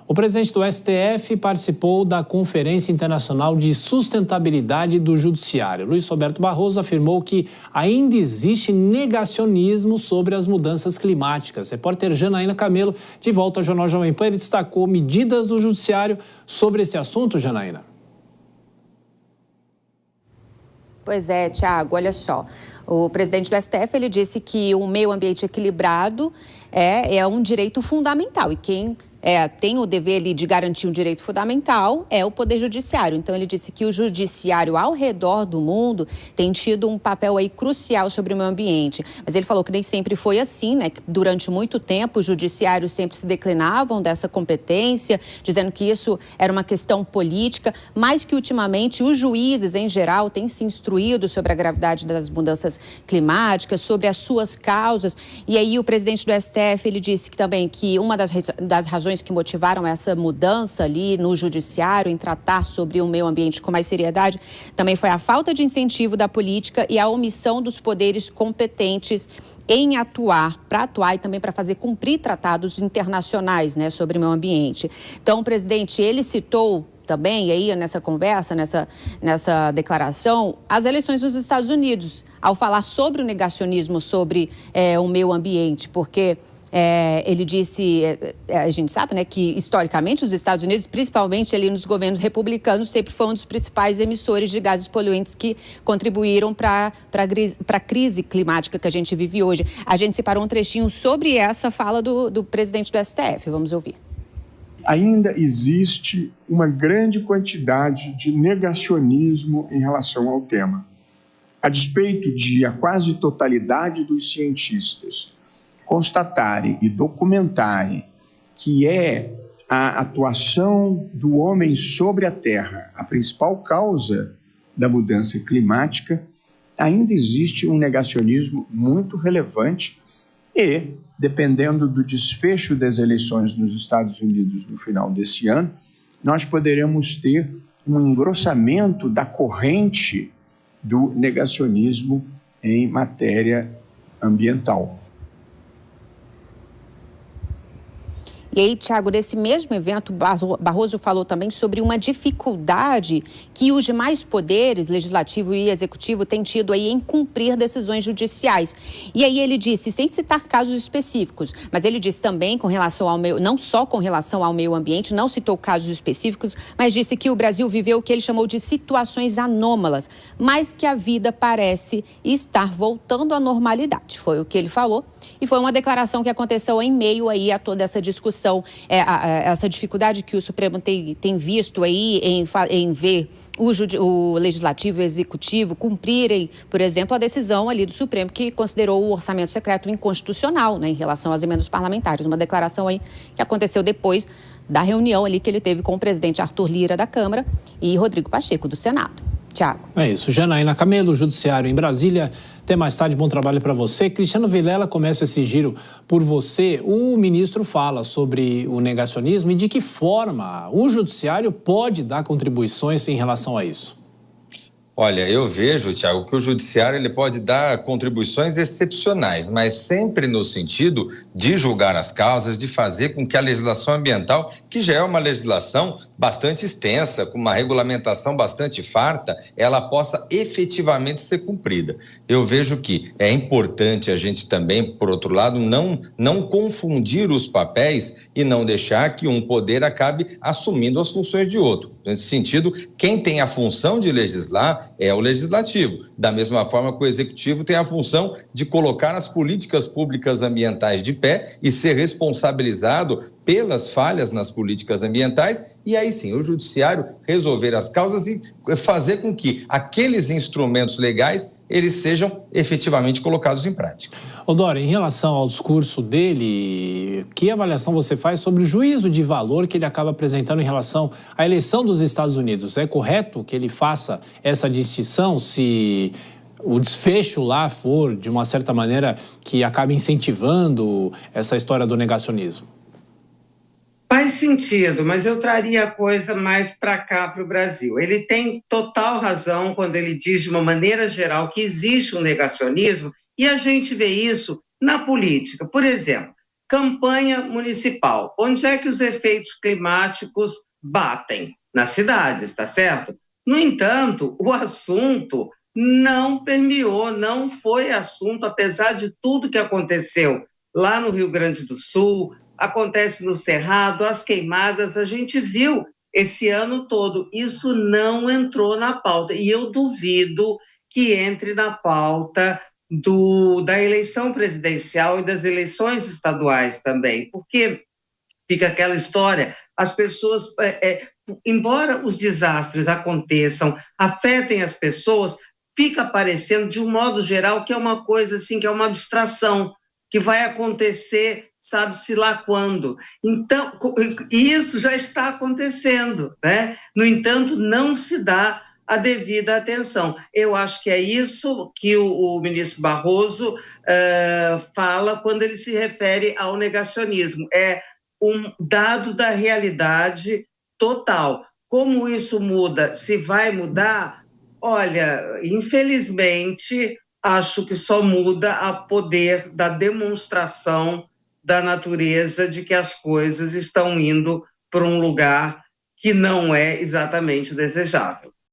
O presidente do STF participou da Conferência Internacional de Sustentabilidade do Judiciário. Luiz Roberto Barroso afirmou que ainda existe negacionismo sobre as mudanças climáticas. Repórter Janaína Camelo, de volta ao Jornal Jovem Pan, ele destacou medidas do Judiciário sobre esse assunto, Janaína. Pois é, Tiago, olha só. O presidente do STF, ele disse que o meio ambiente equilibrado é um direito fundamental e quem tem o dever ali de garantir um direito fundamental é o Poder Judiciário. Então, ele disse que o Judiciário ao redor do mundo tem tido um papel aí crucial sobre o meio ambiente. Mas ele falou que nem sempre foi assim, né? Que durante muito tempo, os judiciários sempre se declinavam dessa competência, dizendo que isso era uma questão política, mas que ultimamente os juízes, em geral, têm se instruído sobre a gravidade das mudanças climáticas, sobre as suas causas. E aí, o presidente do STF, ele disse que também que uma das razões que motivaram essa mudança ali no judiciário em tratar sobre o meio ambiente com mais seriedade também foi a falta de incentivo da política e a omissão dos poderes competentes em para atuar e também para fazer cumprir tratados internacionais, né, sobre o meio ambiente. Então, o presidente, ele citou também aí nessa conversa, nessa declaração, as eleições dos Estados Unidos, ao falar sobre o negacionismo sobre o meio ambiente, porque ele disse, a gente sabe, né, que historicamente os Estados Unidos, principalmente ali nos governos republicanos, sempre foi um dos principais emissores de gases poluentes que contribuíram para a crise climática que a gente vive hoje. A gente separou um trechinho sobre essa fala do presidente do STF. Vamos ouvir. Ainda existe uma grande quantidade de negacionismo em relação ao tema. A despeito de a quase totalidade dos cientistas constatarem e documentarem que é a atuação do homem sobre a Terra a principal causa da mudança climática, ainda existe um negacionismo muito relevante e, dependendo do desfecho das eleições nos Estados Unidos no final desse ano, nós poderemos ter um engrossamento da corrente do negacionismo em matéria ambiental. E aí, Tiago, nesse mesmo evento, Barroso falou também sobre uma dificuldade que os demais poderes, legislativo e executivo, têm tido aí em cumprir decisões judiciais. E aí ele disse, sem citar casos específicos, mas ele disse também com relação ao não só com relação ao meio ambiente, não citou casos específicos, mas disse que o Brasil viveu o que ele chamou de situações anômalas, mas que a vida parece estar voltando à normalidade. Foi o que ele falou. E foi uma declaração que aconteceu em meio aí a toda essa discussão, essa dificuldade que o Supremo tem visto aí em ver o Legislativo e o Executivo cumprirem, por exemplo, a decisão ali do Supremo que considerou o orçamento secreto inconstitucional, né, em relação às emendas parlamentares. Uma declaração aí que aconteceu depois da reunião ali que ele teve com o presidente Arthur Lira da Câmara e Rodrigo Pacheco do Senado. Tiago. É isso. Janaína Camelo, Judiciário em Brasília. Até mais tarde, bom trabalho para você. Cristiano Vilela, começa esse giro por você. O ministro fala sobre o negacionismo e de que forma o Judiciário pode dar contribuições em relação a isso. Olha, eu vejo, Tiago, que o Judiciário ele pode dar contribuições excepcionais, mas sempre no sentido de julgar as causas, de fazer com que a legislação ambiental, que já é uma legislação bastante extensa, com uma regulamentação bastante farta, ela possa efetivamente ser cumprida. Eu vejo que é importante a gente também, por outro lado, não confundir os papéis e não deixar que um poder acabe assumindo as funções de outro. Nesse sentido, quem tem a função de legislar é o Legislativo. Da mesma forma que o Executivo tem a função de colocar as políticas públicas ambientais de pé e ser responsabilizado pelas falhas nas políticas ambientais e aí sim o Judiciário resolver as causas e fazer com que aqueles instrumentos legais eles sejam efetivamente colocados em prática. Dora, em relação ao discurso dele, que avaliação você faz sobre o juízo de valor que ele acaba apresentando em relação à eleição dos Estados Unidos? É correto que ele faça essa distinção se o desfecho lá for, de uma certa maneira, que acabe incentivando essa história do negacionismo? Faz sentido, mas eu traria a coisa mais para cá, para o Brasil. Ele tem total razão quando ele diz, de uma maneira geral, que existe um negacionismo e a gente vê isso na política. Por exemplo, campanha municipal. Onde é que os efeitos climáticos batem? Nas cidades, tá certo? No entanto, o assunto não permeou, não foi assunto, apesar de tudo que aconteceu lá no Rio Grande do Sul, acontece no Cerrado, as queimadas, a gente viu esse ano todo. Isso não entrou na pauta. E eu duvido que entre na pauta da eleição presidencial e das eleições estaduais também, porque fica aquela história, as pessoas, embora os desastres aconteçam, afetem as pessoas, fica parecendo, de um modo geral, que é uma coisa assim, que é uma abstração, que vai acontecer, sabe-se lá quando. Então, isso já está acontecendo, né? No entanto, não se dá a devida atenção. Eu acho que é isso que o ministro Barroso fala quando ele se refere ao negacionismo. É um dado da realidade total. Como isso muda? Se vai mudar? Olha, infelizmente, acho que só muda a poder da demonstração da natureza de que as coisas estão indo para um lugar que não é exatamente desejável.